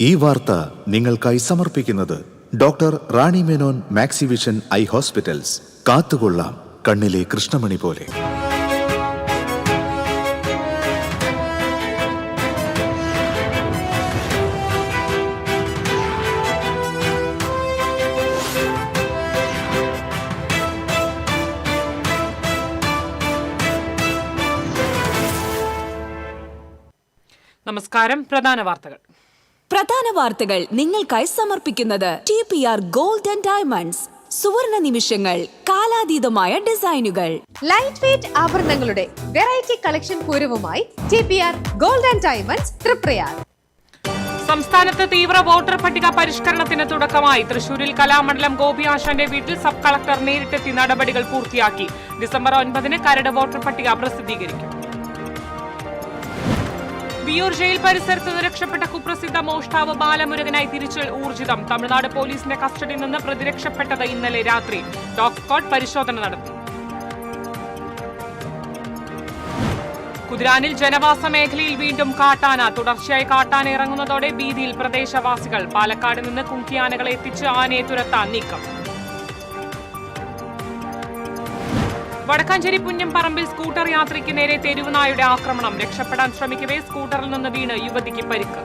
ഈ വാർത്ത നിങ്ങൾക്കായി സമർപ്പിക്കുന്നത് doctor Rani Menon Maxivision I hospitals. കാത്തുകൊള്ളാം കണ്ണിലെ കൃഷ്ണമണി പോലെ. നമസ്കാരം. പ്രധാന വാർത്തകൾ നിങ്ങൾക്കായി സമർപ്പിക്കുന്നത് TPR ഗോൾഡ് ആൻഡ് ഡയമണ്ട്സ്. സുവർണ നിമിഷങ്ങൾ, കാലാതീതമായ ഡിസൈനുകൾ. ലൈറ്റ് വെയ്റ്റ് ആഭരണങ്ങളുടെ വെറൈറ്റി കളക്ഷൻ പൂരവുമായി TPR gold and diamonds Thriprayar. സംസ്ഥാനത്ത് തീവ്ര വോട്ടർ പട്ടിക പരിഷ്കരണത്തിന് തുടക്കമായി. തൃശൂരിൽ കലാമണ്ഡലം ഗോപി ആശാന്റെ വീട്ടിൽ സബ് കളക്ടർ നേരിട്ടെത്തി നടപടികൾ പൂർത്തിയാക്കി. ഡിസംബർ 9 കരട് വോട്ടർ പട്ടിക പ്രസിദ്ധീകരിക്കും. വിയൂർ ജയിൽ പരിസരത്ത് നിന്ന് രക്ഷപ്പെട്ട കുപ്രസിദ്ധ മോഷ്ടാവ് ബാലമുരുകനായി തിരിച്ചൽ ഊർജിതം. തമിഴ്നാട് പോലീസിന്റെ കസ്റ്റഡിയിൽ നിന്ന് പ്രതി രക്ഷപ്പെട്ടത് ഇന്നലെ രാത്രി. ഡോഗ് സ്ക്വാഡ് പരിശോധന നടത്തി. കുതിരാനിൽ ജനവാസ മേഖലയിൽ വീണ്ടും കാട്ടാന. തുടർച്ചയായി കാട്ടാന ഇറങ്ങുന്നതോടെ ഭീതിയിൽ പ്രദേശവാസികൾ. പാലക്കാട് നിന്ന് കുങ്കിയാനകളെ എത്തിച്ച് ആനയെ തുരത്താൻ നീക്കം. വടക്കാഞ്ചേരി പുന്നംപറമ്പിൽ സ്കൂട്ടർ യാത്രിക്ക് നേരെ തെരുവുനായുടെ ആക്രമണം. രക്ഷപ്പെടാൻ ശ്രമിക്കവേ സ്കൂട്ടറിൽ നിന്ന് വീണ് യുവതിക്ക് പരിക്ക്.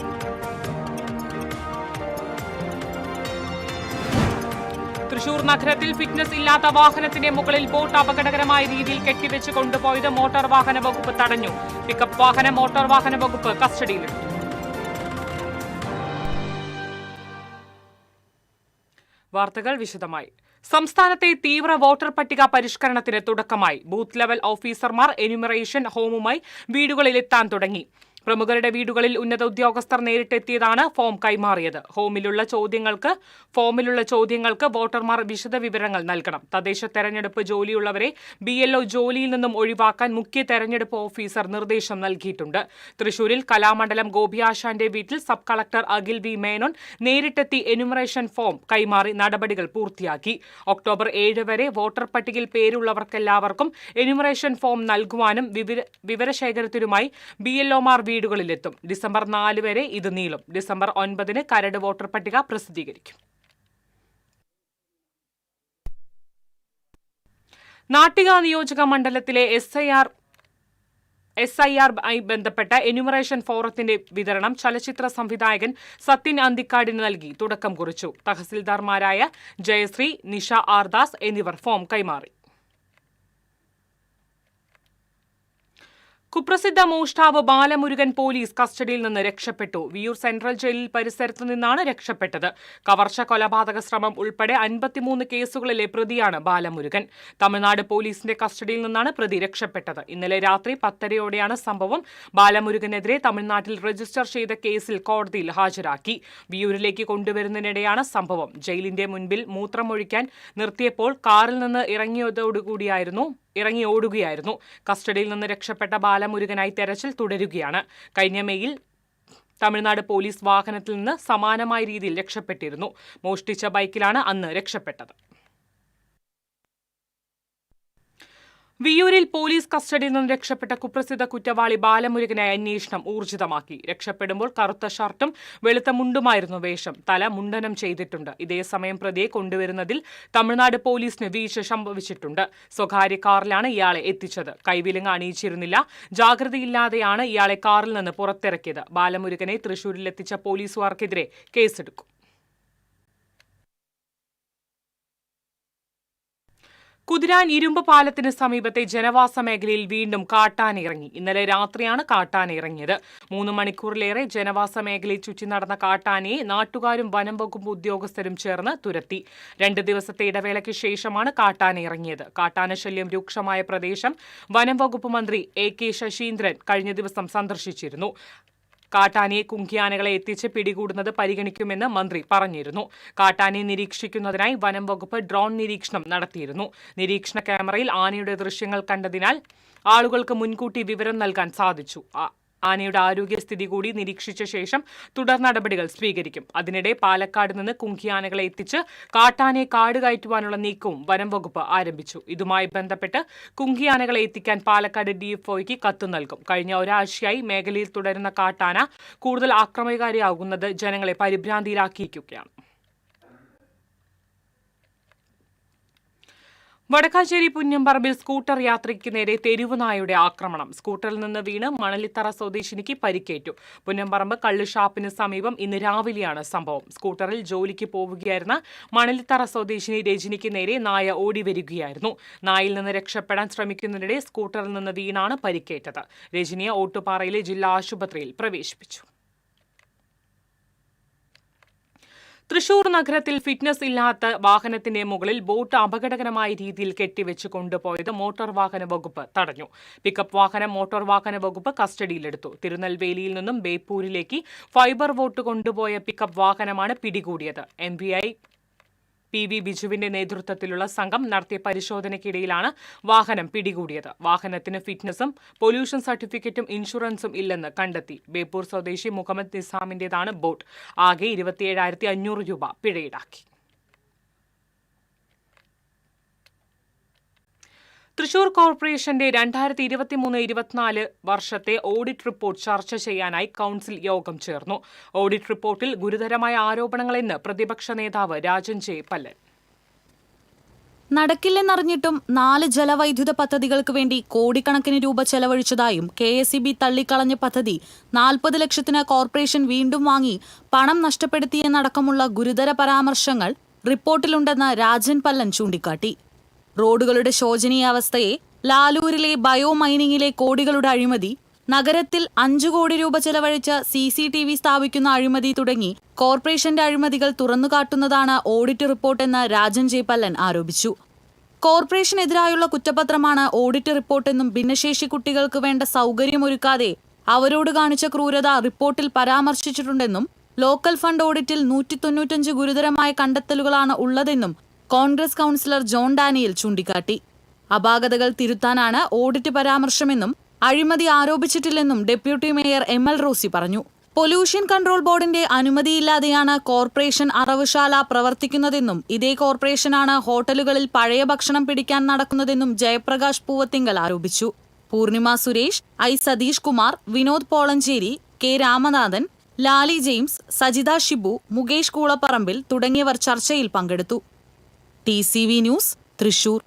തൃശൂർ നഗരത്തിൽ ഫിറ്റ്നസ് ഇല്ലാത്ത വാഹനത്തിന്റെ മുകളിൽ ബോട്ട് അപകടകരമായ രീതിയിൽ കെട്ടിവെച്ച് കൊണ്ടുപോയത് മോട്ടോർ വാഹന വകുപ്പ് തടഞ്ഞു. പിക്കപ്പ് വാഹനം മോട്ടോർ വാഹന വകുപ്പ് കസ്റ്റഡിയിലെടുത്തു. വാർത്തകൾ വിശദമായി. സംസ്ഥാനത്തെ തീവ്ര വോട്ടർ പട്ടിക പരിഷ്കരണത്തിന് തുടക്കമായി. ബൂത്ത് ലെവൽ ഓഫീസർമാർ എന്യൂമറേഷൻ ഹോമുമായി വീടുകളിലെത്താൻ തുടങ്ങി. പ്രമുഖരുടെ വീടുകളിൽ ഉന്നത ഉദ്യോഗസ്ഥർ നേരിട്ടെത്തിയതാണ് ഫോം കൈമാറിയത്. ഫോമിലുള്ള ചോദ്യങ്ങൾക്ക് വോട്ടർമാർ വിശദ വിവരങ്ങൾ നൽകണം. തദ്ദേശ തെരഞ്ഞെടുപ്പ് ജോലിയുള്ളവരെ BLO ജോലിയിൽ നിന്നും ഒഴിവാക്കാൻ മുഖ്യ തെരഞ്ഞെടുപ്പ് ഓഫീസർ നിർദ്ദേശം നൽകിയിട്ടുണ്ട്. തൃശൂരിൽ കലാമണ്ഡലം ഗോപിയാശാന്റെ വീട്ടിൽ sub collector Akhil V Menon നേരിട്ടെത്തി എന്യൂമറേഷൻ ഫോം കൈമാറി നടപടികൾ പൂർത്തിയാക്കി. ഒക്ടോബർ 7 വരെ വോട്ടർ പട്ടികയിൽ പേരുള്ളവർക്കെല്ലാവർക്കും എന്യൂമറേഷൻ ഫോം നൽകുവാനും വിവരശേഖരത്തിനുമായി BLOമാർ വീടുകളിലെത്തും. ഡിസംബർ 4 വരെ ഇത് നീളും. ഡിസംബർ 9 കരട് വോട്ടർ പട്ടിക പ്രസിദ്ധീകരിക്കും. നാട്ടിക നിയോജക മണ്ഡലത്തിലെ SIR ആയി ബന്ധപ്പെട്ട എന്യൂമറേഷൻ ഫോറത്തിന്റെ വിതരണം ചലച്ചിത്ര സംവിധായകൻ സത്യൻ അന്തിക്കാടിന് നൽകി തുടക്കം കുറിച്ചു. തഹസിൽദാർമാരായ ജയശ്രീ, നിഷ R ദാസ് എന്നിവർ ഫോം കൈമാറി. കുപ്രസിദ്ധ മോഷ്ടാവ് ബാലമുരുകൻ പോലീസ് കസ്റ്റഡിയിൽ നിന്ന് രക്ഷപ്പെട്ടു. വിയൂർ സെൻട്രൽ ജയിലിൽ പരിസരത്തു നിന്നാണ് രക്ഷപ്പെട്ടത്. കവർച്ച, കൊലപാതക ശ്രമം ഉൾപ്പെടെ 53 കേസുകളിലെ പ്രതിയാണ് ബാലമുരുകൻ. തമിഴ്നാട് പോലീസിന്റെ കസ്റ്റഡിയിൽ നിന്നാണ് പ്രതി രക്ഷപ്പെട്ടത്. ഇന്നലെ രാത്രി 10:30യോടെയാണ് സംഭവം. ബാലമുരുകനെതിരെ തമിഴ്നാട്ടിൽ രജിസ്റ്റർ ചെയ്ത കേസിൽ കോടതിയിൽ ഹാജരാക്കി. വിയൂരിലേക്ക് കൊണ്ടുവരുന്നതിനിടെയാണ് സംഭവം. ജയിലിന്റെ മുൻപിൽ മൂത്രമൊഴിക്കാൻ നിർത്തിയപ്പോൾ കാറിൽ നിന്ന് ഇറങ്ങി ഓടുകയായിരുന്നു. കസ്റ്റഡിയിൽ നിന്ന് രക്ഷപ്പെട്ട ബാലമുരുകനായി തെരച്ചിൽ തുടരുകയാണ്. കഴിഞ്ഞ മെയ്യിൽ തമിഴ്നാട് പോലീസ് വാഹനത്തിൽ നിന്ന് സമാനമായ രീതിയിൽ രക്ഷപ്പെട്ടിരുന്നു. മോഷ്ടിച്ച ബൈക്കിലാണ് അന്ന് രക്ഷപ്പെട്ടത്. വിയൂരിൽ പോലീസ് കസ്റ്റഡിയിൽ നിന്ന് രക്ഷപ്പെട്ട കുപ്രസിദ്ധ കുറ്റവാളി ബാലമുരുകനായി അന്വേഷണം ഊർജിതമാക്കി. രക്ഷപ്പെടുമ്പോൾ കറുത്ത ഷർട്ടും വെളുത്ത മുണ്ടുമായിരുന്നു വേഷം. തല മുണ്ടനം ചെയ്തിട്ടുണ്ട്. ഇതേസമയം പ്രതിയെ കൊണ്ടുവരുന്നതിൽ തമിഴ്നാട് പോലീസിന് വീഴ്ച സംഭവിച്ചിട്ടുണ്ട്. സ്വകാര്യ കാറിലാണ് ഇയാളെ എത്തിച്ചത്. കൈവിലങ്ങ് അണിയിച്ചിരുന്നില്ല. ജാഗ്രതയില്ലാതെയാണ് ഇയാളെ കാറിൽ നിന്ന് പുറത്തിറക്കിയത്. ബാലമുരുകനെ തൃശൂരിലെത്തിച്ച പോലീസുകാർക്കെതിരെ കേസെടുക്കും. കുതിരാൻ ഇരുമ്പ് പാലത്തിന് സമീപത്തെ ജനവാസ മേഖലയിൽ വീണ്ടും കാട്ടാന ഇറങ്ങി. ഇന്നലെ രാത്രിയാണ് കാട്ടാന ഇറങ്ങിയത്. 3 മണിക്കൂറിലേറെ ജനവാസ മേഖലയിൽ ചുറ്റി നടന്ന കാട്ടാനയെ നാട്ടുകാരും വനം വകുപ്പ് ഉദ്യോഗസ്ഥരും ചേർന്ന് തുരത്തി. 2 ദിവസത്തെ ഇടവേളയ്ക്ക് ശേഷമാണ് കാട്ടാന ഇറങ്ങിയത്. കാട്ടാന ശല്യം രൂക്ഷമായ പ്രദേശം വനം വകുപ്പ് മന്ത്രി AK ശശീന്ദ്രൻ കഴിഞ്ഞ ദിവസം സന്ദർശിച്ചിരുന്നു. കാട്ടാനയെ കുങ്കിയാനകളെ എത്തിച്ച് പിടികൂടുന്നത് പരിഗണിക്കുമെന്ന് മന്ത്രി പറഞ്ഞിരുന്നു. കാട്ടാനയെ നിരീക്ഷിക്കുന്നതിനായി വനം വകുപ്പ് ഡ്രോൺ നിരീക്ഷണം നടത്തിയിരുന്നു. നിരീക്ഷണ ക്യാമറയിൽ ആനയുടെ ദൃശ്യങ്ങൾ കണ്ടതിനാൽ ആളുകൾക്ക് മുൻകൂട്ടി വിവരം നൽകാൻ സാധിച്ചു. ആനയുടെ ആരോഗ്യസ്ഥിതി കൂടി നിരീക്ഷിച്ച ശേഷം തുടർ നടപടികൾ സ്വീകരിക്കും. അതിനിടെ പാലക്കാട് നിന്ന് കുങ്കിയാനകളെ എത്തിച്ച് കാട്ടാനയെ കാട് കയറ്റുവാനുള്ള നീക്കവും വനം വകുപ്പ് ആരംഭിച്ചു. ഇതുമായി ബന്ധപ്പെട്ട് കുങ്കിയാനകളെ എത്തിക്കാൻ പാലക്കാട് DFOയ്ക്ക് കത്ത് നൽകും. കഴിഞ്ഞ ഒരാഴ്ചയായി മേഖലയിൽ തുടരുന്ന കാട്ടാന കൂടുതൽ ആക്രമണകാരിയാകുന്നത് ജനങ്ങളെ പരിഭ്രാന്തിയിലാക്കിയിരിക്കുകയാണ്. വടക്കാഞ്ചേരി പുന്നമ്പറമ്പിൽ സ്കൂട്ടർ യാത്രിക്ക് നേരെ തെരുവുനായയുടെ ആക്രമണം. സ്കൂട്ടറിൽ നിന്ന് വീണ് മണലിത്തറ സ്വദേശിനിക്ക് പരിക്കേറ്റു. പുന്നമ്പറമ്പ് കള്ളുഷാപ്പിന് സമീപം ഇന്ന് രാവിലെയാണ് സംഭവം. സ്കൂട്ടറിൽ ജോലിക്ക് പോവുകയായിരുന്ന മണലിത്തറ സ്വദേശിനി രജനിക്ക് നേരെ നായ ഓടിവരികയായിരുന്നു. നായിൽ നിന്ന് രക്ഷപ്പെടാൻ ശ്രമിക്കുന്നതിനിടെ സ്കൂട്ടറിൽ നിന്ന് വീണാണ് പരിക്കേറ്റത്. രജനിയെ ഓട്ടുപാറയിലെ ജില്ലാ ആശുപത്രിയിൽ പ്രവേശിപ്പിച്ചു. തൃശൂർ നഗരത്തിൽ ഫിറ്റ്നസ് ഇല്ലാത്ത വാഹനത്തിന്റെ മുകളിൽ ബോട്ട് അപകടകരമായ രീതിയിൽ കെട്ടിവെച്ച് കൊണ്ടുപോയത് മോട്ടോർ വാഹന വകുപ്പ് തടഞ്ഞു. പിക്കപ്പ് വാഹനം മോട്ടോർ വാഹന വകുപ്പ് കസ്റ്റഡിയിലെടുത്തു. തിരുനെൽവേലിയിൽ നിന്നും ബേപ്പൂരിലേക്ക് ഫൈബർ ബോട്ട് കൊണ്ടുപോയ പിക്കപ്പ് വാഹനമാണ് പിടികൂടിയത്. MVI PV ബിജുവിന്റെ നേതൃത്വത്തിലുള്ള സംഘം നടത്തിയ പരിശോധനയ്ക്കിടയിലാണ് വാഹനം പിടികൂടിയത്. വാഹനത്തിന് ഫിറ്റ്നസും പൊല്യൂഷൻ സർട്ടിഫിക്കറ്റും ഇൻഷുറൻസും ഇല്ലെന്ന് കണ്ടെത്തി. ബേപ്പൂർ സ്വദേശി മുഹമ്മദ് നിസാമിന്റേതാണ് ബോട്ട്. ആകെ 27,500 രൂപ പിഴയിടാക്കി. തൃശൂർ കോർപ്പറേഷന്റെ 2023-24 വർഷത്തെ ഓഡിറ്റ് റിപ്പോർട്ട് ചർച്ച ചെയ്യാനായി കൌൺസിൽ യോഗം ചേർന്നു. ഓഡിറ്റ് റിപ്പോർട്ടിൽ ഗുരുതരമായ ആരോപണങ്ങളെന്ന് പ്രതിപക്ഷ നേതാവ് രാജൻ ജെ പല്ലൻ. നടക്കില്ലെന്നറിഞ്ഞിട്ടും 4 ജലവൈദ്യുത പദ്ധതികൾക്ക് വേണ്ടി കോടിക്കണക്കിന് രൂപ ചെലവഴിച്ചതായും KSEB തള്ളിക്കളഞ്ഞ പദ്ധതി 40 ലക്ഷത്തിന് കോർപ്പറേഷൻ വീണ്ടും വാങ്ങി പണം നഷ്ടപ്പെടുത്തിയെന്നടക്കമുള്ള ഗുരുതര പരാമർശങ്ങൾ റിപ്പോർട്ടിലുണ്ടെന്ന് രാജൻ പല്ലൻ ചൂണ്ടിക്കാട്ടി. റോഡുകളുടെ ശോചനീയാവസ്ഥയെ, ലാലൂരിലെ ബയോ മൈനിങ്ങിലെ കോടികളുടെ അഴിമതി, നഗരത്തിൽ 5 കോടി രൂപ ചെലവഴിച്ച് CCTV സ്ഥാപിക്കുന്ന അഴിമതി തുടങ്ങി കോർപ്പറേഷന്റെ അഴിമതികൾ തുറന്നുകാട്ടുന്നതാണ് ഓഡിറ്റ് റിപ്പോർട്ടെന്ന് രാജൻ ജെ പല്ലൻ ആരോപിച്ചു. കോർപ്പറേഷനെതിരായുള്ള കുറ്റപത്രമാണ് ഓഡിറ്റ് റിപ്പോർട്ടെന്നും ഭിന്നശേഷി കുട്ടികൾക്ക് വേണ്ട സൗകര്യമൊരുക്കാതെ അവരോട് കാണിച്ച ക്രൂരത റിപ്പോർട്ടിൽ പരാമർശിച്ചിട്ടുണ്ടെന്നും ലോക്കൽ ഫണ്ട് ഓഡിറ്റിൽ 195 ഗുരുതരമായ കണ്ടെത്തലുകളാണ് ഉള്ളതെന്നും കോൺഗ്രസ് കൗൺസിലർ ജോൺ ഡാനിയൽ ചൂണ്ടിക്കാട്ടി. അപാകതകൾ തിരുത്താനാണ് ഓഡിറ്റ് പരാമർശമെന്നും അഴിമതി ആരോപിച്ചിട്ടില്ലെന്നും ഡെപ്യൂട്ടി മേയർ ML റോസി പറഞ്ഞു. പൊല്യൂഷൻ കൺട്രോൾ ബോർഡിന്റെ അനുമതിയില്ലാതെയാണ് കോർപ്പറേഷൻ അറവുശാല പ്രവർത്തിക്കുന്നതെന്നും ഇതേ കോർപ്പറേഷനാണ് ഹോട്ടലുകളിൽ പഴയ ഭക്ഷണം പിടിക്കാൻ നടക്കുന്നതെന്നും ജയപ്രകാശ് പൂവത്തിങ്കൽ ആരോപിച്ചു. Poornima Suresh, I Satheesh Kumar, Vinod Polanchery, K Ramanathan, Lali James, Sajitha Shibu, Mukesh Koolapparambil തുടങ്ങിയവർ ചർച്ചയിൽ പങ്കെടുത്തു. TCV news, Thrissur.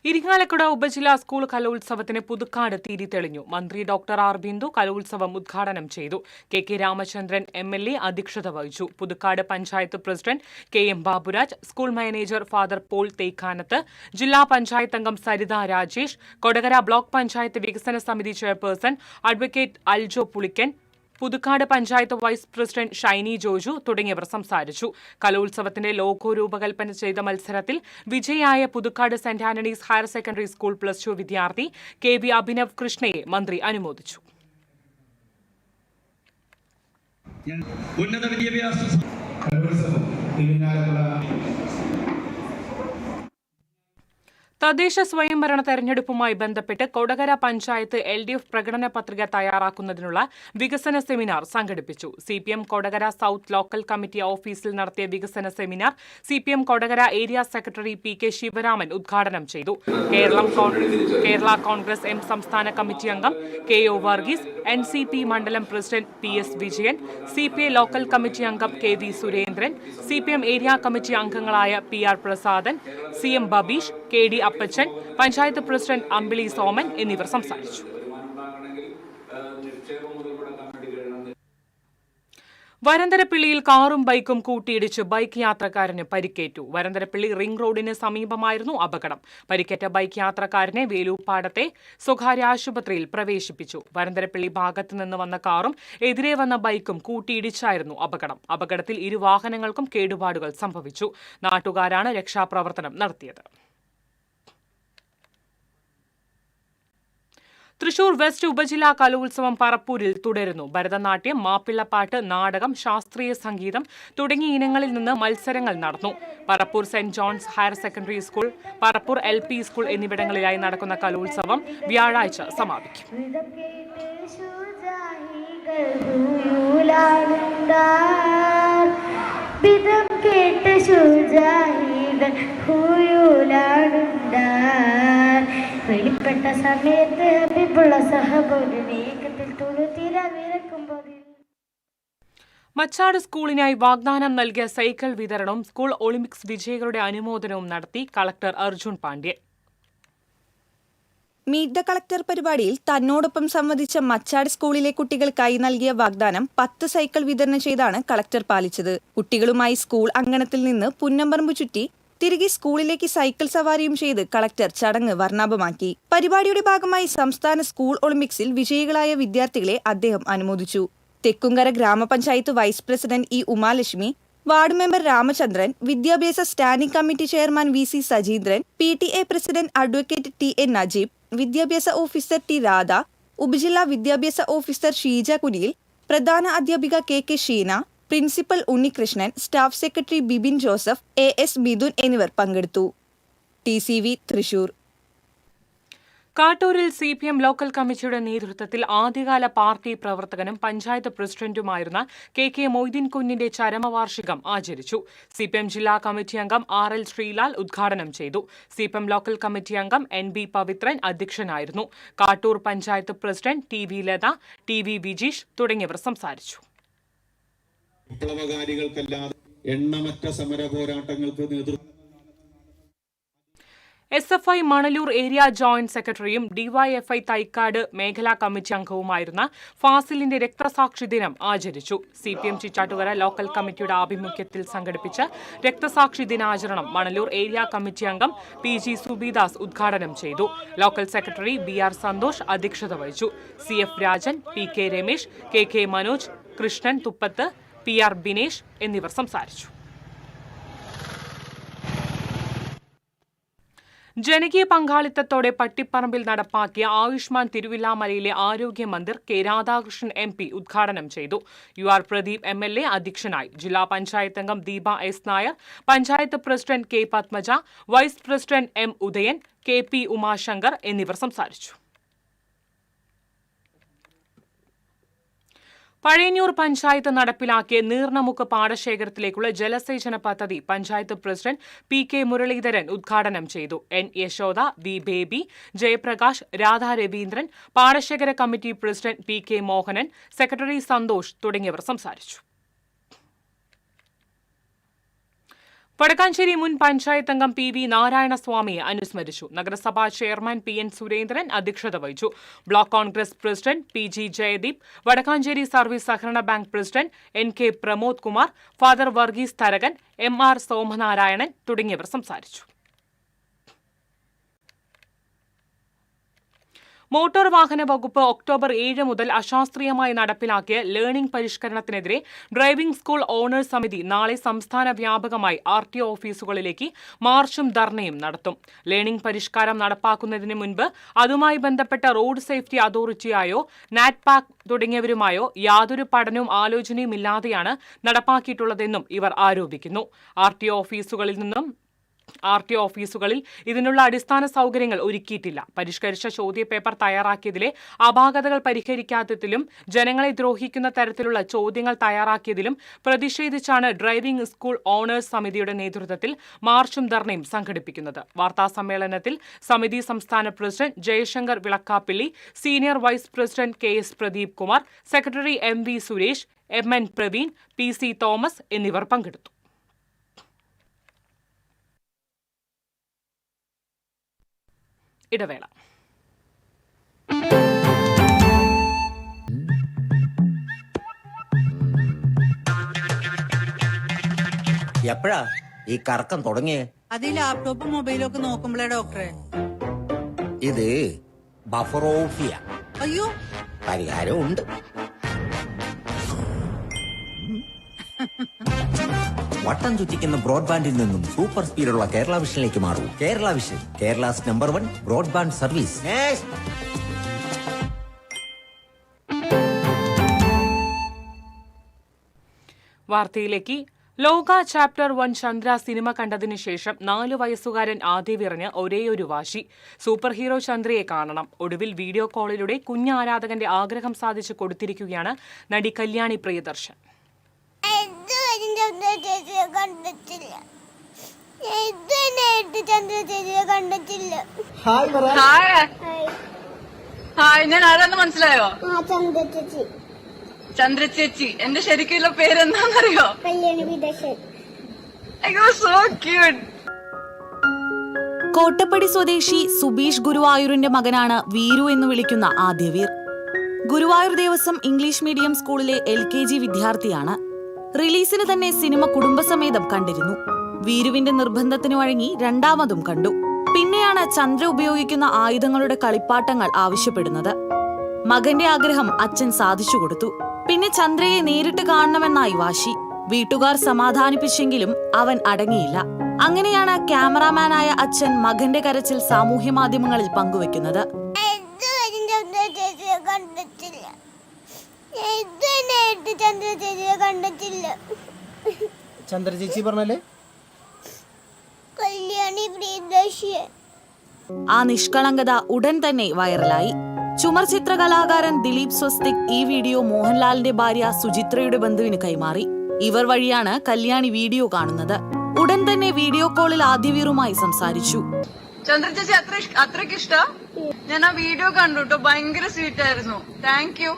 ഇരിങ്ങാലക്കുട ഉപജില്ലാ സ്കൂൾ കലോത്സവത്തിന് പുതുക്കാട് തിരി തെളിഞ്ഞു. മന്ത്രി ഡോക്ടർ R ബിന്ദു കലോത്സവം ഉദ്ഘാടനം ചെയ്തു. KK രാമചന്ദ്രൻ MLA അധ്യക്ഷത വഹിച്ചു. Puthukkad panchayat president KM Baburaj, school manager father Paul Thekkanath, ജില്ലാ പഞ്ചായത്ത് അംഗം സരിത രാജേഷ്, കൊടകര ബ്ലോക്ക് പഞ്ചായത്ത് വികസന സമിതി chairperson advocate Aljo Pulikkan, Puthukkad panchayat vice president Shiny Joju തുടങ്ങിയവർ സംസാരിച്ചു. കലോത്സവത്തിന്റെ ലോഗോ രൂപകൽപ്പന ചെയ്ത മത്സരത്തിൽ വിജയിയായ Puthukkad saint Antony's higher secondary school +2 വിദ്യാർത്ഥി KB അഭിനവ് കൃഷ്ണയെ മന്ത്രി അനുമോദിച്ചു. ഉന്നത വിദ്യാഭ്യാസ തദ്ദേശ സ്വയംഭരണ തെരഞ്ഞെടുപ്പുമായി ബന്ധപ്പെട്ട് കൊടകര പഞ്ചായത്ത് LDF പ്രകടന പത്രിക തയ്യാറാക്കുന്നതിനുള്ള വികസന സെമിനാർ സംഘടിപ്പിച്ചു. CPM Kodakara south local committee ഓഫീസിൽ നടത്തിയ വികസന seminar CPM Kodakara area secretary PK Sivaraman ഉദ്ഘാടനം ചെയ്തു. കേരള കോൺഗ്രസ് M സംസ്ഥാന കമ്മിറ്റി അംഗം KO വർഗീസ്, NCP മണ്ഡലം president PS Vijayan, CPI local committee അംഗം KV Surendran, CPM area committee അംഗങ്ങളായ PR Prasadan, CM Babeesh, KD അപ്പച്ചൻ, പഞ്ചായത്ത് പ്രസിഡന്റ് അമ്പിളി സോമൻ എന്നിവർ സംസാരിച്ചു. വരന്തരപ്പിള്ളിയിൽ കാറും ബൈക്കും കൂട്ടിയിടിച്ച് ബൈക്ക് യാത്രക്കാരന് പരിക്കേറ്റു. വരന്തരപ്പിള്ളി റിംഗ് റോഡിന് സമീപമായിരുന്നു അപകടം. പരിക്കേറ്റ ബൈക്ക് യാത്രക്കാരനെ വേലൂപ്പാടത്തെ സ്വകാര്യ ആശുപത്രിയിൽ പ്രവേശിപ്പിച്ചു. വരന്തരപ്പിള്ളി ഭാഗത്തു നിന്ന് വന്ന കാറും എതിരെ വന്ന ബൈക്കും കൂട്ടിയിടിച്ചായിരുന്നു അപകടം. അപകടത്തിൽ 2 വാഹനങ്ങൾക്കും കേടുപാടുകൾ സംഭവിച്ചു. നാട്ടുകാരാണ് രക്ഷാപ്രവർത്തനം നടത്തിയത്. തൃശൂർ വെസ്റ്റ് ഉപജില്ലാ കലോത്സവം പറപ്പൂരിൽ തുടരുന്നു. ഭരതനാട്യം, മാപ്പിളപ്പാട്ട്, നാടകം, ശാസ്ത്രീയ സംഗീതം തുടങ്ങിയ ഇനങ്ങളിൽ നിന്ന് മത്സരങ്ങൾ നടന്നു. Parappur saint John's higher secondary school, Parappur LP school എന്നിവിടങ്ങളിലായി നടക്കുന്ന കലോത്സവം വ്യാഴാഴ്ച സമാപിക്കും. വെളിപ്പെട്ട സമയത്ത് ഹബീബുള്ള സഹബോധി നീക്കത്തിൽ തുളുത്തിര നിരക്കുമ്പോൾ. മച്ചാട് സ്കൂളിനായി വാഗ്ദാനം നൽകിയ സൈക്കിൾ വിതരണവും സ്കൂൾ ഒളിമ്പിക്സ് വിജയികളുടെ അനുമോദനവും നടത്തി collector Arjun Pandian. Meet the collector പരിപാടിയിൽ തന്നോടൊപ്പം സംവദിച്ച മച്ചാട് സ്കൂളിലെ കുട്ടികൾക്കായി നൽകിയ വാഗ്ദാനം 10 സൈക്കിൾ വിതരണം ചെയ്താണ് കളക്ടർ പാലിച്ചത്. കുട്ടികളുമായി സ്കൂൾ അങ്കണത്തിൽ നിന്ന് പുന്നമ്പറമ്പ് ചുറ്റി തിരികെ സ്കൂളിലേക്ക് സൈക്കിൾ സവാരിയും ചെയ്ത് കളക്ടർ ചടങ്ങ് വർണ്ണാഭമാക്കി. പരിപാടിയുടെ ഭാഗമായി സംസ്ഥാന സ്കൂൾ ഒളിമ്പിക്സിൽ വിജയികളായ വിദ്യാർത്ഥികളെ അദ്ദേഹം അനുമോദിച്ചു. തെക്കുംകര ഗ്രാമപഞ്ചായത്ത് vice president E Umalakshmi, ward member Ramachandran, വിദ്യാഭ്യാസ standing committee chairman VC Sajeendran, PTA president advocate TN Najeeb, വിദ്യാഭ്യാസ ഓഫീസർ T രാധ, ഉപജില്ലാ വിദ്യാഭ്യാസ ഓഫീസർ ഷീജ കുനിയിൽ, പ്രധാന അധ്യാപിക KK Sheena, principal Unnikrishnan, staff secretary Bibin Joseph, AS Mithun എന്നിവർ പങ്കെടുത്തു. TCV തൃശൂർ. കാട്ടൂരിൽ CPM ലോക്കൽ കമ്മിറ്റിയുടെ നേതൃത്വത്തിൽ ആദ്യകാല പാർട്ടി പ്രവർത്തകനും പഞ്ചായത്ത് പ്രസിഡന്റുമായിരുന്ന KK മൊയ്തീൻ കുഞ്ഞിന്റെ ചരമവാർഷികം ആചരിച്ചു. CPM ജില്ലാ കമ്മിറ്റി അംഗം RL ശ്രീലാൽ ഉദ്ഘാടനം ചെയ്തു. CPM ലോക്കൽ കമ്മിറ്റി അംഗം NB പവിത്രൻ അധ്യക്ഷനായിരുന്നു. Kattoor panchayat president TV Latha, TV Vijeesh തുടങ്ങിയവർ സംസാരിച്ചു. വിപ്ലവകാരികൾക്കല്ലാതെ എണ്ണമറ്റ സമര പോരാട്ടങ്ങൾക്ക് നേതൃത്വം SFI മണലൂർ ഏരിയ ജോയിന്റ് സെക്രട്ടറിയും DYFI തൈക്കാട് മേഖലാ കമ്മിറ്റി അംഗവുമായിരുന്ന ഫാസിലിന്റെ രക്തസാക്ഷി ദിനം ആചരിച്ചു. CPM ചിറ്റാറ്റുകര ലോക്കൽ കമ്മിറ്റിയുടെ ആഭിമുഖ്യത്തിൽ സംഘടിപ്പിച്ച രക്തസാക്ഷി ദിനാചരണം മണലൂർ ഏരിയ കമ്മിറ്റി അംഗം PG സുബിദാസ് ഉദ്ഘാടനം ചെയ്തു. ലോക്കൽ സെക്രട്ടറി BR സന്തോഷ് അധ്യക്ഷത വഹിച്ചു. CF Rajan, PK Ramesh, KK Manoj, Krishnan തുപ്പത്ത്, PR Binesh എന്നിവർ സംസാരിച്ചു. ജനകീയ പങ്കാളിത്തത്തോടെ പട്ടിപ്പറമ്പിൽ നടപ്പാക്കിയ ആയുഷ്മാൻ തിരുവില്ലാമലയിലെ ആരോഗ്യ മന്ദിർ K രാധാകൃഷ്ണൻ MP ഉദ്ഘാടനം ചെയ്തു. UR പ്രദീപ് MLA അധ്യക്ഷനായി. ജില്ലാ പഞ്ചായത്ത് അംഗം Deepa S Nair, panchayat president K Padmaja, vice president M Udayan, KP Umashankar എന്നിവർ സംസാരിച്ചു. പഴയന്നൂർ പഞ്ചായത്ത് നടപ്പിലാക്കിയ നീർണമുക്ക് പാടശേഖരത്തിലേക്കുള്ള ജലസേചന പദ്ധതി പഞ്ചായത്ത് പ്രസിഡന്റ് PK മുരളീധരൻ ഉദ്ഘാടനം ചെയ്തു. N യശോദ, V ബേബി, ജയപ്രകാശ്, രാധാ രവീന്ദ്രൻ, പാടശേഖര committee president PK Mohanan, secretary Santhosh തുടങ്ങിയവർ സംസാരിച്ചു. വടക്കാഞ്ചേരി മുൻ പഞ്ചായത്ത് അംഗം PV നാരായണസ്വാമിയെ അനുസ്മരിച്ചു. നഗരസഭാ ചെയർമാൻ PN സുരേന്ദ്രൻ അധ്യക്ഷത വഹിച്ചു. Block Congress president PG Jayadeep, Vadakkanchery service സഹകരണ bank president NK Pramod Kumar, father Varghese Tharakan, MR Somanarayanan തുടങ്ങിയവർ സംസാരിച്ചു. മോട്ടോർ വാഹന വകുപ്പ് ഒക്ടോബർ 7 മുതൽ അശാസ്ത്രീയമായി നടപ്പിലാക്കിയ ലേണിംഗ് പരിഷ്കരണത്തിനെതിരെ ഡ്രൈവിംഗ് സ്കൂൾ ഓണേഴ്സ് സമിതി നാളെ സംസ്ഥാന വ്യാപകമായി RTO ഓഫീസുകളിലേക്ക് മാർച്ചും ധർണയും നടത്തും. ലേണിംഗ് പരിഷ്കാരം നടപ്പാക്കുന്നതിന് മുൻപ് അതുമായി ബന്ധപ്പെട്ട റോഡ് സേഫ്റ്റി അതോറിറ്റിയായോ NATPAC തുടങ്ങിയവരുമായോ യാതൊരു പഠനവും ആലോചനയും ഇല്ലാതെയാണ് നടപ്പാക്കിയിട്ടുള്ളതെന്നും ഇവർ ആരോപിക്കുന്നു. RTO ഓഫീസുകളിൽ ഇതിനുള്ള അടിസ്ഥാന സൗകര്യങ്ങൾ ഒരുക്കിയിട്ടില്ല. പരിഷ്കരിച്ച ചോദ്യപേപ്പർ തയ്യാറാക്കിയതിലെ അപാകതകൾ പരിഹരിക്കാത്തതിലും ജനങ്ങളെ ദ്രോഹിക്കുന്ന തരത്തിലുള്ള ചോദ്യങ്ങൾ തയ്യാറാക്കിയതിലും പ്രതിഷേധിച്ചാണ് ഡ്രൈവിംഗ് സ്കൂൾ ഓണേഴ്സ് സമിതിയുടെ നേതൃത്വത്തിൽ മാർച്ചും ധർണയും സംഘടിപ്പിക്കുന്നത്. വാർത്താസമ്മേളനത്തിൽ സമിതി സംസ്ഥാന president Jayashankar Vilakkappilly, senior vice president KS Pradeep Kumar, secretary MV Suresh, MN Praveen, PC Thomas എന്നിവർ പങ്കെടുത്തു. ഇടവേള. എപ്പോഴാ ഈ കറക്കം തുടങ്ങിയേ? അത് ഈ ലാപ്ടോപ്പും മൊബൈലും ഒക്കെ നോക്കുമ്പോഴേ ഡോക്ടറെ. ഇത് ബഫറോഫിയ. അയ്യോ, പരിഹാരം ഉണ്ട്. വട്ടം ചുറ്റിക്കുന്ന ബ്രോഡ്ബാൻഡിൽ നിന്നും സൂപ്പർ സ്പീഡുള്ള കേരള വിഷനിലേക്ക് മാറൂ. Kerala vision, Kerala's #1 broadband service. വാർത്തയിലേക്ക്. ലോക ചാപ്റ്റർ 1 ചന്ദ്ര സിനിമ കണ്ടതിന് ശേഷം 4 വയസ്സുകാരൻ ആദ്യവിറിഞ്ഞ് ഒരേയൊരു വാശി. സൂപ്പർ ഹീറോ ചന്ദ്രയെ കാണണം. ഒടുവിൽ വീഡിയോ കോളിലൂടെ കുഞ്ഞാരാധകന്റെ ആഗ്രഹം സാധിച്ചു കൊടുത്തിരിക്കുകയാണ് നടി കല്യാണി പ്രിയദർശൻ. ഞാൻ ആരാന്ന് മനസ്സിലായോ? ചന്ദ്ര ചേച്ചി. എന്റെ ശരിക്കുള്ള പേരെന്താണെന്നറിയോ? So cute. കോട്ടപ്പടി സ്വദേശി സുബീഷ് ഗുരുവായൂരിന്റെ മകനാണ് വീരു എന്ന് വിളിക്കുന്ന ആദ്യവീർ. ഗുരുവായൂർ ദേവസ്വം ഇംഗ്ലീഷ് മീഡിയം സ്കൂളിലെ LKG വിദ്യാർത്ഥിയാണ്. റിലീസിന് തന്നെ സിനിമ കുടുംബസമേതം കണ്ടിരുന്നു. വീരുവിന്റെ നിർബന്ധത്തിന് വഴങ്ങി രണ്ടാമതും കണ്ടു. പിന്നെയാണ് ചന്ദ്ര ഉപയോഗിക്കുന്ന ആയുധങ്ങളുടെ കളിപ്പാട്ടങ്ങൾ ആവശ്യപ്പെടുന്നത്. മകന്റെ ആഗ്രഹം അച്ഛൻ സാധിച്ചു കൊടുത്തു. പിന്നെ ചന്ദ്രയെ നേരിട്ട് കാണണമെന്നായി വാശി. വീട്ടുകാർ സമാധാനിപ്പിച്ചെങ്കിലും അവൻ അടങ്ങിയില്ല. അങ്ങനെയാണ് ക്യാമറാമാനായ അച്ഛൻ മകന്റെ കരച്ചിൽ സാമൂഹ്യ മാധ്യമങ്ങളിൽ പങ്കുവെക്കുന്നത്. ചന്ദ്ര ചേച്ചി പറഞ്ഞല്ലേ? ആ നിഷ്കളങ്കത ഉടൻ തന്നെ വൈറലായി. ചുമർ ചിത്ര കലാകാരൻ ദിലീപ് സ്വസ്തിക് ഈ വീഡിയോ മോഹൻലാലിന്റെ ഭാര്യ സുചിത്രയുടെ ബന്ധുവിന് കൈമാറി. ഇവർ വഴിയാണ് കല്യാണി വീഡിയോ കാണുന്നത്. ഉടൻ തന്നെ വീഡിയോ കോളിൽ ആദ്യവീറുമായി സംസാരിച്ചു. ചന്ദ്ര ചേച്ചി അത്രയ്ക്ക് ഇഷ്ട? ഞാൻ ആ വീഡിയോ കണ്ടു കേട്ടോ. ഭയങ്കര സ്വീറ്റ് ആയിരുന്നു. Thank you.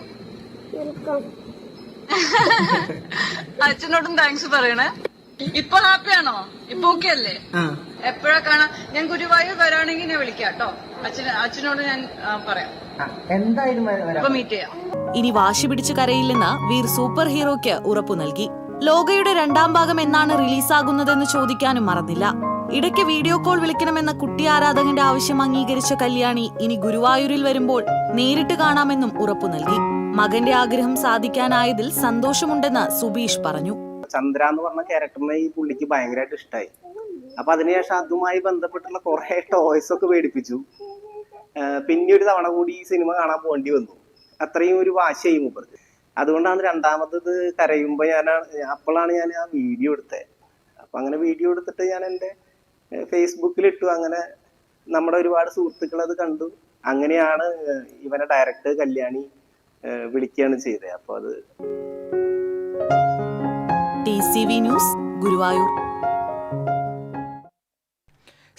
അച്ഛനോടും താങ്ക്സ് പറയണേ. ഇപ്പൊ ഹാപ്പിയാണോ? ഇപ്പൊ ഓക്കെ അല്ലേ? എപ്പോഴാ കാണാം? ഞാൻ ഗുരുവായൂർ വരാണെങ്കിൽ ഞാൻ വിളിക്കാം കേട്ടോ. അച്ഛനോട് ഞാൻ പറയാം. എന്തായാലും ഇപ്പൊ മീറ്റ് ചെയ്യാം. ഇനി വാശി പിടിച്ച് കരയില്ലെന്ന് വീർ സൂപ്പർ ഹീറോയ്ക്ക് ഉറപ്പു നൽകി. ലോകയുടെ 2ാം ഭാഗം എന്നാണ് റിലീസാകുന്നതെന്ന് ചോദിക്കാനും മറന്നില്ല. ഇടയ്ക്ക് വീഡിയോ കോൾ വിളിക്കണമെന്ന കുട്ടി ആരാധകന്റെ ആവശ്യം അംഗീകരിച്ച കല്യാണി ഇനി ഗുരുവായൂരിൽ വരുമ്പോൾ നേരിട്ട് കാണാമെന്നും ഉറപ്പു നൽകി. മകന്റെ ആഗ്രഹം സാധിക്കാനായതിൽ സന്തോഷമുണ്ടെന്ന് സുബീഷ് പറഞ്ഞു. ചന്ദ്ര എന്ന് പറഞ്ഞ ക്യാരക്ടറിനെ ഈ പുള്ളിക്ക് ഭയങ്കരമായിട്ട് ഇഷ്ടമായി. അപ്പൊ അതിനുശേഷം അതുമായി ബന്ധപ്പെട്ടുള്ള കുറെ ടോയ്സ് ഒക്കെ മേടിപ്പിച്ചു. പിന്നെ ഒരു തവണ കൂടി ഈ സിനിമ കാണാൻ പോകേണ്ടി വന്നു. അത്രയും ഒരു വാശിയായി മൂപ്പർക്ക്. അതുകൊണ്ടാണ് രണ്ടാമത്തത് കരയുമ്പോ അപ്പോഴാണ് ഞാൻ ആ വീഡിയോ എടുത്തത്. അപ്പൊ അങ്ങനെ വീഡിയോ എടുത്തിട്ട് ഞാൻ എൻ്റെ ഫേസ്ബുക്കിൽ ഇട്ടു. അങ്ങനെ നമ്മുടെ ഒരുപാട് സുഹൃത്തുക്കൾ അത് കണ്ടു. അങ്ങനെയാണ് ഇവനെ ഡയറക്റ്റ് കല്യാണി വിളിക്കുകയാണ് ചെയ്തത്. അപ്പൊ അത് TCV ന്യൂസ് ഗുരുവായൂർ.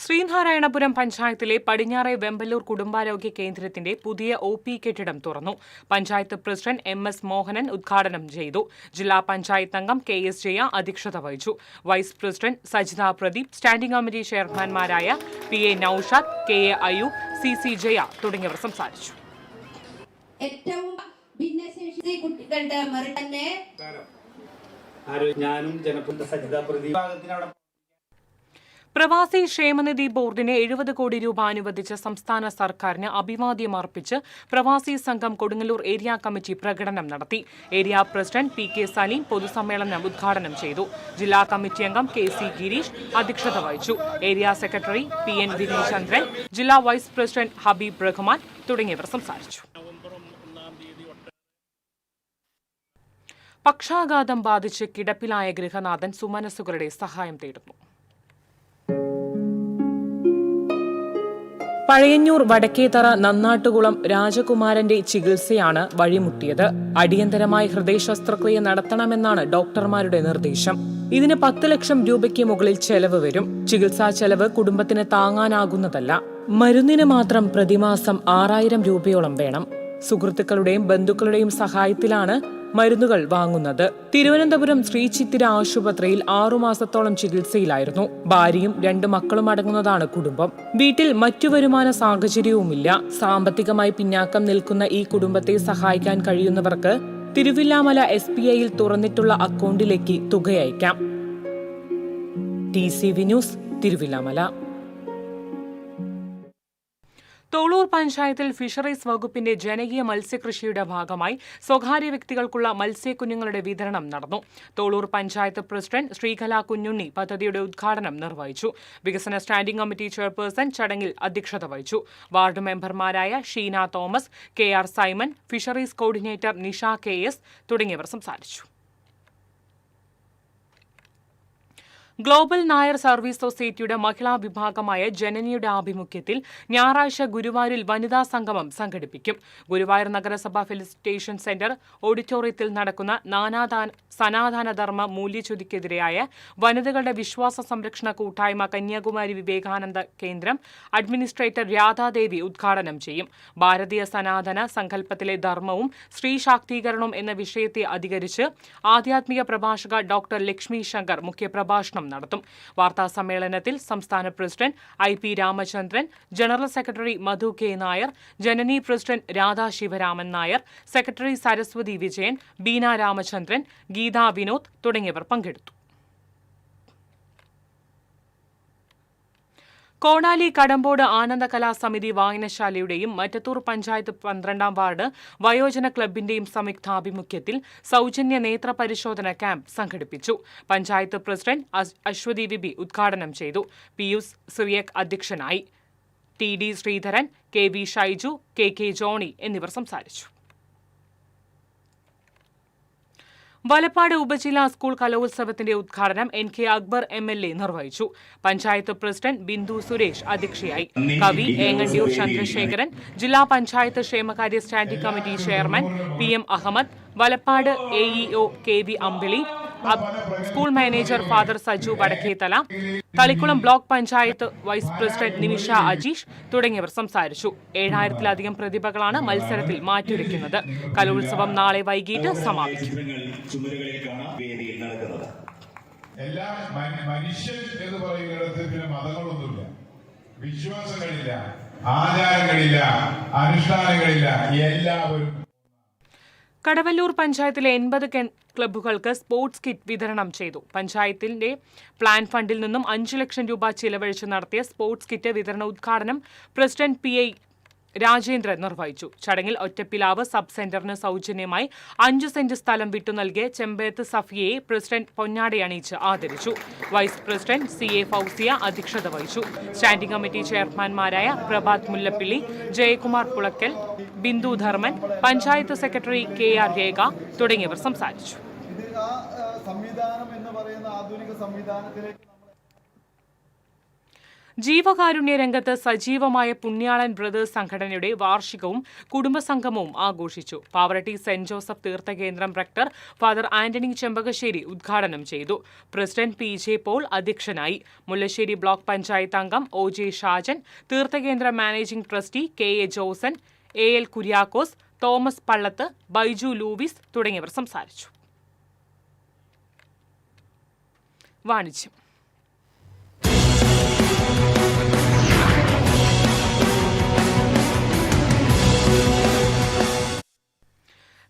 ശ്രീനാരായണപുരം പഞ്ചായത്തിലെ പടിഞ്ഞാറെ വെമ്പലൂർ കുടുംബാരോഗ്യ കേന്ദ്രത്തിന്റെ പുതിയ OP കെട്ടിടം തുറന്നു. പഞ്ചായത്ത് പ്രസിഡന്റ് MS മോഹനൻ ഉദ്ഘാടനം ചെയ്തു. ജില്ലാ പഞ്ചായത്ത് അംഗം KS ജയ അധ്യക്ഷത വഹിച്ചു. Vice president Sajitha Pradeep, standing committee ചെയർമാൻമാരായ PA Noushad, KA Ayub, CC Jaya തുടങ്ങിയവർ സംസാരിച്ചു. ഏറ്റവും ഭിന്നശേഷി കുട്ടികളുടെ തന്നെ ഞാനും ജനപ്രതിനിധി സജിത പ്രദീപ് പ്രവാസി ക്ഷേമനിധി ബോർഡിന് 70 കോടി രൂപ അനുവദിച്ച സംസ്ഥാന സർക്കാരിന് അഭിവാദ്യം അർപ്പിച്ച് പ്രവാസി സംഘം കൊടുങ്ങല്ലൂർ ഏരിയ കമ്മിറ്റി പ്രകടനം നടത്തി. ഏരിയ പ്രസിഡന്റ് PK സലീം പൊതുസമ്മേളനം ഉദ്ഘാടനം ചെയ്തു. ജില്ലാ കമ്മിറ്റി അംഗം KC ഗിരീഷ് അധ്യക്ഷത വഹിച്ചു. ഏരിയ സെക്രട്ടറി PN വിനയചന്ദ്രൻ, ജില്ലാ വൈസ് പ്രസിഡന്റ് ഹബീബ് റഹ്മാൻ തുടങ്ങിയവർ സംസാരിച്ചു. പക്ഷാഘാതം ബാധിച്ച് കിടപ്പിലായ ഗൃഹനാഥൻ സുമനസുകളുടെ സഹായം തേടുന്നു. പഴയന്നൂർ വടക്കേത്തറ നന്നാട്ടുകുളം രാജകുമാരന്റെ ചികിത്സയാണ് വഴിമുട്ടിയത്. അടിയന്തരമായി ഹൃദയശസ്ത്രക്രിയ നടത്തണമെന്നാണ് ഡോക്ടർമാരുടെ നിർദ്ദേശം. ഇതിന് 10 ലക്ഷം രൂപയ്ക്ക് മുകളിൽ ചെലവ് വരും. ചികിത്സാ ചെലവ് കുടുംബത്തിന് താങ്ങാനാകുന്നതല്ല. മരുന്നിന് മാത്രം പ്രതിമാസം 6000 രൂപയോളം വേണം. സുഹൃത്തുക്കളുടെയും ബന്ധുക്കളുടെയും സഹായത്തിലാണ് മരുന്നുകൾ വാങ്ങുന്നത്. തിരുവനന്തപുരം ശ്രീ ചിത്തിര ആശുപത്രിയിൽ 6 മാസത്തോളം ചികിത്സയിലായിരുന്നു. ഭാര്യയും 2 മക്കളും അടങ്ങുന്നതാണ് കുടുംബം. വീട്ടിൽ മറ്റു വരുമാന സാഹചര്യവുമില്ല. സാമ്പത്തികമായി പിന്നാക്കം നിൽക്കുന്ന ഈ കുടുംബത്തെ സഹായിക്കാൻ കഴിയുന്നവർക്ക് തിരുവില്ലാമല SBIയിൽ തുറന്നിട്ടുള്ള അക്കൗണ്ടിലേക്ക് തുക അയക്കാം. TCV news Thiruvilwamala. തോളൂർ പഞ്ചായത്തിൽ ഫിഷറീസ് വകുപ്പിന്റെ ജനകീയ മത്സ്യകൃഷിയുടെ ഭാഗമായി സ്വകാര്യ വ്യക്തികൾക്കുള്ള മത്സ്യക്കുഞ്ഞുങ്ങളുടെ വിതരണം നടന്നു. തോളൂർ പഞ്ചായത്ത് പ്രസിഡന്റ് ശ്രീകല കുഞ്ഞുണ്ണി പദ്ധതിയുടെ ഉദ്ഘാടനം നിർവഹിച്ചു. വികസന സ്റ്റാൻഡിംഗ് കമ്മിറ്റി ചെയർപേഴ്സൺ ചടങ്ങിൽ അധ്യക്ഷത വഹിച്ചു. വാർഡ് മെമ്പർമാരായ Sheena Thomas, KR Simon, fisheries coordinator Nisha KS തുടങ്ങിയവർ സംസാരിച്ചു. ഗ്ലോബൽ നായർ സർവീസ് സൊസൈറ്റിയുടെ മഹിളാ വിഭാഗമായ ജനനിയുടെ ആഭിമുഖ്യത്തിൽ ഞായറാഴ്ച ഗുരുവായൂരിൽ വനിതാ സംഗമം സംഘടിപ്പിക്കും. ഗുരുവായൂർ നഗരസഭ ഫെലിസിറ്റേഷൻ സെന്റർ ഓഡിറ്റോറിയത്തിൽ നടക്കുന്ന സനാതനധർമ്മ മൂല്യച്യുതിക്കെതിരായ വനിതകളുടെ വിശ്വാസ സംരക്ഷണ കൂട്ടായ്മ കന്യാകുമാരി വിവേകാനന്ദ കേന്ദ്രം അഡ്മിനിസ്ട്രേറ്റർ രാധാദേവി ഉദ്ഘാടനം ചെയ്യും. ഭാരതീയ സനാതന സങ്കല്പത്തിലെ ധർമ്മവും സ്ത്രീ ശാക്തീകരണവും എന്ന വിഷയത്തെ അധികരിച്ച് ആധ്യാത്മിക പ്രഭാഷക ഡോക്ടർ ലക്ഷ്മി ശങ്കർ മുഖ്യപ്രഭാഷണം നടത്തും. വാർത്താ സമ്മേളനത്തിൽ സംസ്ഥാന president IP Ramachandran, general secretary Madhu K. Nair, Janani president Radha Sivaraman Nair, secretary Saraswathi Vijayan, Beena Ramachandran, Geetha Vinod തുടങ്ങിയവർ പങ്കെടുത്തു. കോടാലി കടമ്പോട് ആനന്ദ കലാസമിതി വായനശാലയുടെയും മറ്റത്തൂർ പഞ്ചായത്ത് 12-ാം വാർഡ് വയോജന ക്ലബിന്റെയും സംയുക്താഭിമുഖ്യത്തിൽ സൗജന്യ നേത്ര പരിശോധന ക്യാമ്പ് സംഘടിപ്പിച്ചു. പഞ്ചായത്ത് പ്രസിഡന്റ് അശ്വതി വിബി ഉദ്ഘാടനം ചെയ്തു. പിയൂസ് സിറിയക് അധ്യക്ഷനായി. TD Sreedharan, KV Shaiju, KK Johnny എന്നിവർ സംസാരിച്ചു. വലപ്പാട് ഉപജില്ലാ സ്കൂൾ കലോത്സവത്തിന്റെ ഉദ്ഘാടനം NK അക്ബർ MLA നിർവഹിച്ചു. പഞ്ചായത്ത് പ്രസിഡന്റ് ബിന്ദു സുരേഷ് അധ്യക്ഷയായി. കവി ഏങ്ങണ്ടിയൂർ ചന്ദ്രശേഖരൻ, ജില്ലാ പഞ്ചായത്ത് ക്ഷേമകാര്യ standing committee chairman PM Ahammed, Valappad AEO KV Ambili, school manager father Saju Vadakkethala, Thalikulam block panchayat vice president Nimisha Ajeesh തുടങ്ങിയവർ സംസാരിച്ചു. 7000-ലധികം പ്രതിഭകളാണ് മത്സരത്തിൽ മാറ്റുരയ്ക്കുന്നത്. കലോത്സവം നാളെ വൈകിട്ട് സമാപിക്കും. എല്ലാ മനുഷ്യൻ എന്ന് പറയുന്നിടത്ത് പിന്നെ മതങ്ങളൊന്നുമില്ല, വിശ്വാസങ്ങളില്ല, ആചാരങ്ങളില്ല, അനുഷ്ഠാനങ്ങളില്ല. എല്ലാവരും കടവല്ലൂർ പഞ്ചായത്തിലെ 80 ക്ലബ്ബുകൾക്ക് സ്പോർട്സ് കിറ്റ് വിതരണം ചെയ്തു. പഞ്ചായത്തിന്റെ പ്ലാൻ ഫണ്ടിൽ നിന്നും 5 ലക്ഷം രൂപ ചിലവഴിച്ച് നടത്തിയ സ്പോർട്സ് കിറ്റ് വിതരണ ഉദ്ഘാടനം പ്രസിഡന്റ് PI രാജേന്ദ്രൻ നിർവഹിച്ചു. ചടങ്ങിൽ ഒറ്റപ്പിലാവ് സബ് സെന്ററിന് സൗജന്യമായി 5 സെന്റ് സ്ഥലം വിട്ടു നൽകിയ ചെമ്പേത്ത് സഫിയയെ പ്രസിഡന്റ് പൊന്നാടയണിയിച്ച് ആദരിച്ചു. വൈസ് പ്രസിഡന്റ് CA ഫൗസിയ അധ്യക്ഷത വഹിച്ചു. സ്റ്റാൻഡിംഗ് കമ്മിറ്റി ചെയർമാൻമാരായ പ്രഭാത് മുല്ലപ്പിള്ളി, ജയകുമാർ പുളക്കൽ, ബിന്ദു ധർമ്മൻ, പഞ്ചായത്ത് സെക്രട്ടറി KR രേഖ തുടങ്ങിയവർ സംസാരിച്ചു. ജീവകാരുണ്യ രംഗത്ത് സജീവമായ പുണ്യാളൻ ബ്രദേഴ്സ് സംഘടനയുടെ വാർഷികവും കുടുംബസംഗമവും ആഘോഷിച്ചു. പാവറട്ടി സെന്റ് ജോസഫ് തീർത്ഥകേന്ദ്രം റക്ടർ ഫാദർ ആന്റണി ചെമ്പകശ്ശേരി ഉദ്ഘാടനം ചെയ്തു. പ്രസിഡന്റ് PJ പോൾ അധ്യക്ഷനായി. മുല്ലശ്ശേരി ബ്ലോക്ക് പഞ്ചായത്ത് അംഗം OJ ഷാജൻ, തീർത്ഥകേന്ദ്ര managing trustee KA Josan, AL Kuriakose, Thomas Pallath, Baiju Louis തുടങ്ങിയവർ സംസാരിച്ചു. വാണിജ്യം.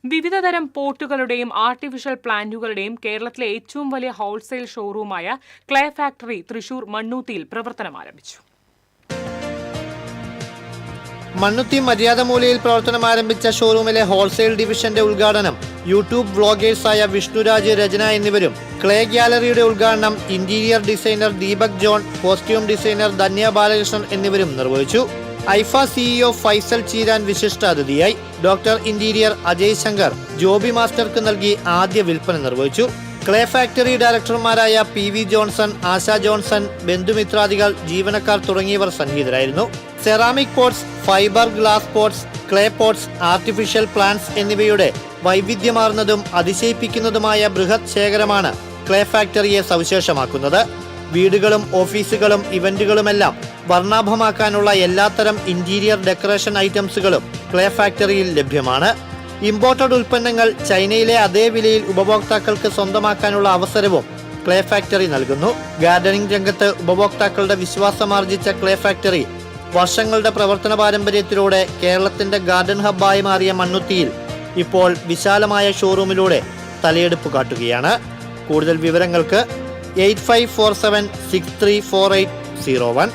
വിവിധതരം പോട്ടുകളുടെയും ആർട്ടിഫിഷ്യൽ പ്ലാന്റുകളുടെയും കേരളത്തിലെ ഏറ്റവും വലിയ ഹോൾസെയിൽ ഷോറൂമായ ക്ലേ ഫാക്ടറി തൃശൂർ മണ്ണൂത്തിയിൽ പ്രവർത്തനം ആരംഭിച്ചു. മണ്ണുത്തി മര്യാദമൂലയിൽ പ്രവർത്തനം ആരംഭിച്ച ഷോറൂമിലെ ഹോൾസെയിൽ ഡിവിഷന്റെ ഉദ്ഘാടനം യൂട്യൂബ് വ്ളോഗേഴ്സായ വിഷ്ണുരാജ്, രചന എന്നിവരും, ക്ലേ ഗ്യാലറിയുടെ ഉദ്ഘാടനം interior designer Deepak John, costume designer Dhanya Balakrishnan എന്നിവരും നിർവഹിച്ചു. ഐഫ CEO ഫൈസൽ ചീരാൻ വിശിഷ്ടാതിഥിയായി. ഡോക്ടർ ഇന്റീരിയർ അജയ് ശങ്കർ ജോബി മാസ്റ്റർക്ക് നൽകി ആദ്യ വിൽപ്പന നിർവഹിച്ചു. ക്ലേ ഫാക്ടറി ഡയറക്ടർമാരായ PV ജോൺസൺ, ആശ ജോൺസൺ, ബന്ധുമിത്രാദികൾ, ജീവനക്കാർ തുടങ്ങിയവർ സന്നിഹിതരായിരുന്നു. Ceramic pots, fibre glass pots, clay pots, artificial plants എന്നിവയുടെ വൈവിധ്യമാർന്നതും അതിശയിപ്പിക്കുന്നതുമായ ബൃഹത് ശേഖരമാണ് ക്ലേ ഫാക്ടറിയെ സവിശേഷമാക്കുന്നത്. വീടുകളും ഓഫീസുകളും ഇവന്റുകളുമെല്ലാം വർണ്ണാഭമാക്കാനുള്ള എല്ലാത്തരം ഇന്റീരിയർ ഡെക്കറേഷൻ ഐറ്റംസുകളും ക്ലേ ഫാക്ടറിയിൽ ലഭ്യമാണ്. ഇമ്പോർട്ടഡ് ഉൽപ്പന്നങ്ങൾ ചൈനയിലെ അതേ വിലയിൽ ഉപഭോക്താക്കൾക്ക് സ്വന്തമാക്കാനുള്ള അവസരവും ക്ലേ ഫാക്ടറി നൽകുന്നു. ഗാർഡനിംഗ് രംഗത്ത് ഉപഭോക്താക്കളുടെ വിശ്വാസമാർജിച്ച ക്ലേ ഫാക്ടറി വർഷങ്ങളുടെ പ്രവർത്തന പാരമ്പര്യത്തിലൂടെ കേരളത്തിന്റെ ഗാർഡൻ ഹബ്ബായി മാറിയ മണ്ണുത്തിയിൽ ഇപ്പോൾ വിശാലമായ ഷോറൂമിലൂടെ തലയെടുപ്പ് കാട്ടുകയാണ്. കൂടുതൽ വിവരങ്ങൾക്ക് 8547634801.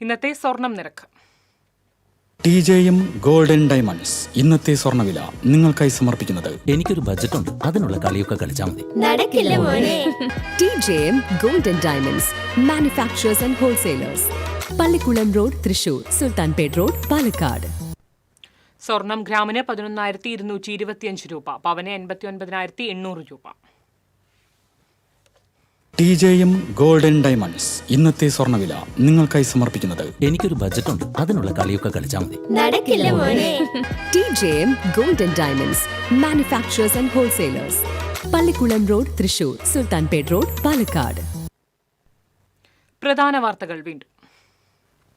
ഇന്നത്തെ സ്വർണം നിരക്ക്. TJM ഗോൾഡൻ ഡയമണ്ട്സ് ഇന്നത്തെ സ്വർണ്ണവില നിങ്ങൾക്കായി സമർപ്പിക്കുന്നത് എനിക്കൊരു ബജറ്റ് ഉണ്ട്, അതിനുള്ള കളിയൊക്കെ കളിച്ചാൽ മതി. നടക്കില്ല മോനെ. TJM golden diamonds manufacturers and wholesalers, Pallikulam road, Thrissur, Sultanpet road, Palakkad. സ്വർണം ഗ്രാമിന് 11,225 രൂപ, പവന് 89,800 രൂപ. TJM ഗോൾഡൻ ഡയമണ്ട്സ് ഇന്നത്തെ സ്വർണ്ണവില നിങ്ങൾക്കായി സമർപ്പിക്കുന്നത് എനിക്കൊരു ബജറ്റ് ഉണ്ട്, അതിനുള്ള കളിയൊക്കെ കളിച്ചാൽ മതി. നടക്കില്ല മോനെ. TJM golden diamonds manufacturers and wholesalers, Pallikulam road, Thrissur, Sultanpet road, Palakkad. പ്രധാന വാർത്തകൾ വീണ്ടും.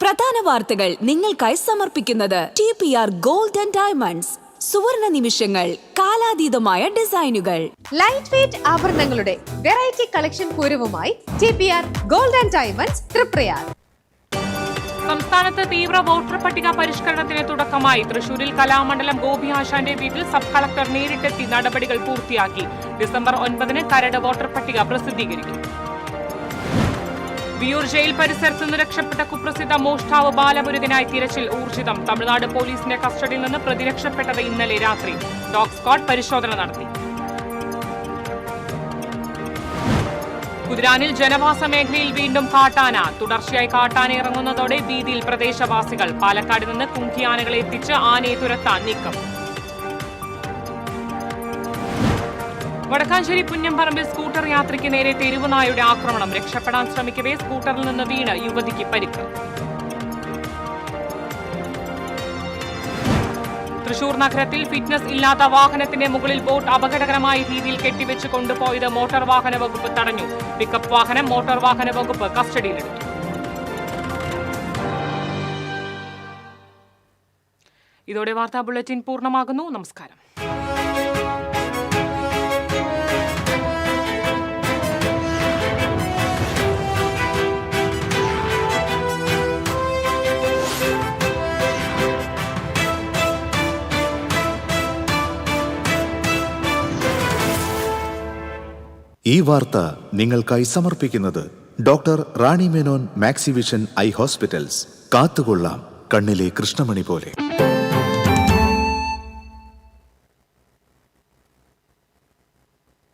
പ്രധാന വാർത്തകൾ നിങ്ങൾക്കായി സമർപ്പിക്കുന്നത് TPR ഗോൾഡൻ ഡയമണ്ട്സ്, സുവർണ നിമിഷങ്ങൾ, കാലാതീതമായ ഡിസൈനുകൾ. ലൈറ്റ് വെയ്റ്റ് ആഭരണങ്ങളുടെ വെറൈറ്റി കളക്ഷൻ പൂരവുമായി TPR ഗോൾഡൻ ഡയമണ്ട്സ്, തൃപ്രയാർ. സംസ്ഥാനത്ത് തീവ്ര വോട്ടർ പട്ടിക പരിഷ്കരണത്തിന് തുടക്കമായി. തൃശൂരിൽ കലാമണ്ഡലം ഗോപി ആശാന്റെ വീട്ടിൽ സബ് കളക്ടർ നേരിട്ടെത്തി നടപടികൾ പൂർത്തിയാക്കി. ഡിസംബർ 9 കരട് വോട്ടർ പട്ടിക പ്രസിദ്ധീകരിക്കും. വിയൂർ ജയിൽ പരിസരത്ത് നിന്ന് രക്ഷപ്പെട്ട കുപ്രസിദ്ധ മോഷ്ടാവ് ബാലമുരുകനായി തിരച്ചിൽ ഊർജിതം. തമിഴ്നാട് പോലീസിന്റെ കസ്റ്റഡിയിൽ നിന്ന് പ്രതി രക്ഷപ്പെട്ടത് ഇന്നലെ രാത്രി. ഡോഗ് സ്ക്വാഡ് പരിശോധന നടത്തി. കുതിരാനിൽ ജനവാസ മേഖലയിൽ വീണ്ടും കാട്ടാന. തുടർച്ചയായി കാട്ടാന ഇറങ്ങുന്നതോടെ ഭീതിയിൽ പ്രദേശവാസികൾ. പാലക്കാട് നിന്ന് കുങ്കിയാനകളെ എത്തിച്ച് ആനയെ തുരത്താൻ നീക്കം. വടക്കാഞ്ചേരി പുന്നംപറമ്പിൽ സ്കൂട്ടർ യാത്രിക്ക് നേരെ തെരുവുനായുടെ ആക്രമണം. രക്ഷപ്പെടാൻ ശ്രമിക്കവേ സ്കൂട്ടറിൽ നിന്ന് വീണ് യുവതിക്ക് പരിക്ക്. തൃശൂർ നഗരത്തിൽ ഫിറ്റ്നസ് ഇല്ലാത്ത വാഹനത്തിന്റെ മുകളിൽ ബോട്ട് അപകടകരമായ രീതിയിൽ കെട്ടിവെച്ച് കൊണ്ടുപോയത് മോട്ടോർ വാഹന വകുപ്പ് തടഞ്ഞു. പിക്കപ്പ് വാഹനം മോട്ടോർ വാഹന വകുപ്പ് കസ്റ്റഡിയിലെടുത്തു. ഇതോടെ വാർത്താ ബുള്ളറ്റിൻ പൂർണ്ണമാകുന്നു. നമസ്കാരം. ഈ വാർത്ത നിങ്ങൾക്കായി സമർപ്പിക്കുന്നത് doctor Rani Menon Maxivision I hospitals. കാത്തുകൊള്ളാം കണ്ണിലെ കൃഷ്ണമണി പോലെ.